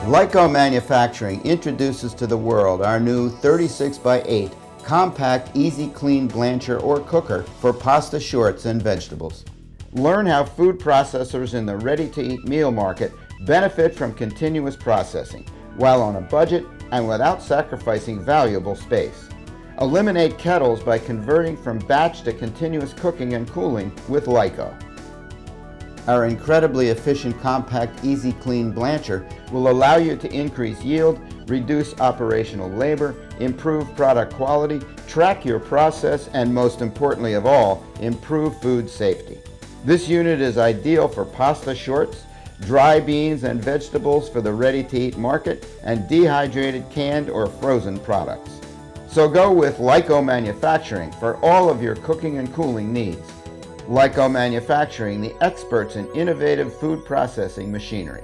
Lyco Manufacturing introduces to the world our new 36 by 8 compact easy clean blancher or cooker for pasta shorts and vegetables. Learn how food processors in the ready-to-eat meal market benefit from continuous processing while on a budget and without sacrificing valuable space. Eliminate kettles by converting from batch to continuous cooking and cooling with Lyco. Our incredibly efficient compact easy clean blancher will allow you to increase yield, reduce operational labor, improve product quality, track your process, and most importantly of all, improve food safety. This unit is ideal for pasta shorts, dry beans and vegetables for the ready-to-eat market, and dehydrated canned or frozen products. So go with Lyco Manufacturing for all of your cooking and cooling needs. Lyco Manufacturing, the experts in innovative food processing machinery.